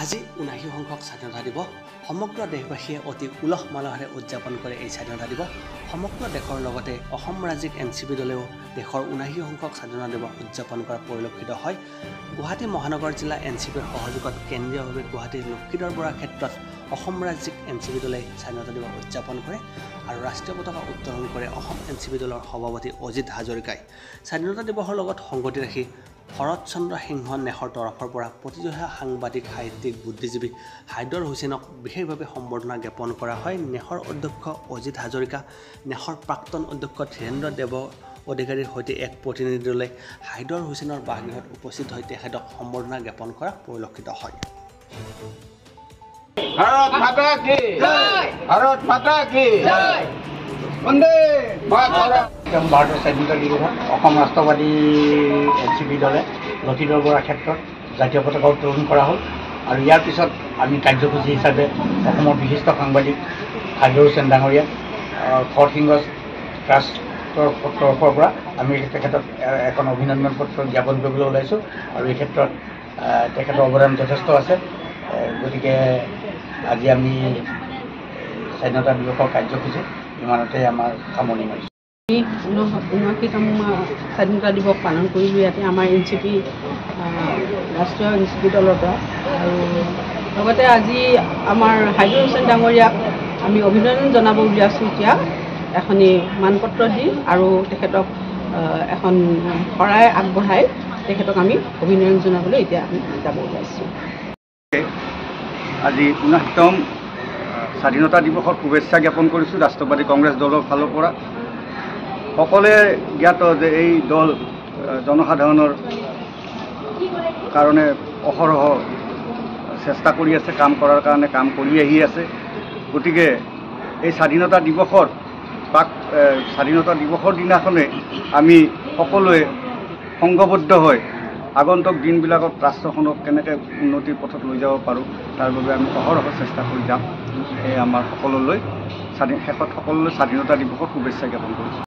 আজি ৭৯ সংখ্যক স্বাধীনতা দিৱস সমগ্ৰ দেশবাসীয়ে অতি উলহ মালহেৰে উদযাপন কৰে। এই স্বাধীনতা দিৱস সমগ্ৰ দেশৰ লগতে অসম ৰাজ্যিক এনচিপি দলেও দেশৰ ৭৯ সংখ্যক স্বাধীনতা দিৱস উদযাপন কৰা পৰিলক্ষিত হয়। গুৱাহাটী মহানগৰ জিলা এনচিপিৰ সহযোগত কেন্দ্ৰীয়ভাৱে গুৱাহাটীৰ লক্ষীধৰ বৰা ক্ষেত্ৰত অসম ৰাজ্যিক এনচিপি দলে স্বাধীনতা দিৱস উদযাপন কৰে আৰু ৰাষ্ট্ৰীয় পতাকা উত্তোলন কৰে অসম এনচিপি দলৰ সভাপতি অজিত হাজৰিকাই। স্বাধীনতা দিৱসৰ লগত সংগতি ৰাখি শৰৎ চন্দ্ৰ সিংহ নেহৰ তৰফৰ পৰা প্ৰতিজন সাংবাদিক সাহিত্যিক বুদ্ধিজীৱী হাইদৰ হুছেইনক বিশেষভাৱে সম্বৰ্ধনা জ্ঞাপন কৰা হয়। নেহৰ অধ্যক্ষ অজিত হাজৰিকা, নেহৰ প্ৰাক্তন অধ্যক্ষ ধীৰেন্দ্ৰ দেৱ অধিকাৰীৰ সৈতে এক প্ৰতিনিধি দলে হাইদৰ হুছেইনৰ বাসগৃহত উপস্থিত হৈ তেখেতক সম্বৰ্ধনা জ্ঞাপন কৰা পৰিলক্ষিত হয়। ভাৰত মাতা কি জয়, ভাৰত মাতা কি জয়, বন্দে মাতৰম। ভাৰতৰ স্বাধীনতা দিৱসত অসম ৰাষ্ট্ৰবাদী এনচিপি দলে লক্ষীধৰ বৰা ক্ষেত্ৰত জাতীয় পতাকা উত্তোলন কৰা হ'ল আৰু ইয়াৰ পিছত আমি কাৰ্যসূচী হিচাপে অসমৰ বিশিষ্ট সাংবাদিক হাইদৰ হুছেইন ডাঙৰীয়া খৰসিংহ ট্ৰাষ্টৰ তৰফৰ পৰা আমি তেখেতক এখন অভিনন্দন পত্ৰ জ্ঞাপন কৰিবলৈ ওলাইছোঁ আৰু এই ক্ষেত্ৰত তেখেতৰ অৱদান যথেষ্ট আছে। গতিকে আজি আমি স্বাধীনতা দিৱসৰ কাৰ্যসূচী ইমানতে আমাৰ সামৰণি মাৰিছোঁ। ৭৯তম স্বাধীনতা দিৱস পালন কৰিলোঁ ইয়াতে আমাৰ এনচিপি ৰাষ্ট্ৰীয় এনচিপি দলৰ পৰা, আৰু লগতে আজি আমাৰ হাইদৰ হুছেইন ডাঙৰীয়াক আমি অভিনন্দন জনাব উলিয়াইছোঁ। এতিয়া এখনি মানপত্ৰ দি আৰু তেখেতক এখন শৰাই আগবঢ়াই তেখেতক আমি অভিনন্দন জনাবলৈ এতিয়া আমি যাব ওলাইছোঁ। আজি ৭৯তম স্বাধীনতা দিৱসৰ শুভেচ্ছা জ্ঞাপন কৰিছোঁ ৰাষ্ট্ৰবাদী কংগ্ৰেছ দলৰ ফালৰ পৰা। সকলোৱে জ্ঞাত যে এই দল জনসাধাৰণৰ কাৰণে অহৰহ চেষ্টা কৰি আছে, কাম কৰাৰ কাৰণে কাম কৰি আহি আছে। গতিকে এই স্বাধীনতা দিৱসৰ দিনাখনে আমি সকলোৱে সংঘবদ্ধ হৈ আগন্তুক দিনবিলাকত ৰাষ্ট্ৰখনক কেনেকৈ উন্নতিৰ পথত লৈ যাব পাৰোঁ তাৰ বাবে আমি অহৰহ চেষ্টা কৰি যাম। এই আমাৰ সকলোলৈ শেষত সকলোলৈ স্বাধীনতা দিৱসৰ শুভেচ্ছা জ্ঞাপন কৰিছোঁ।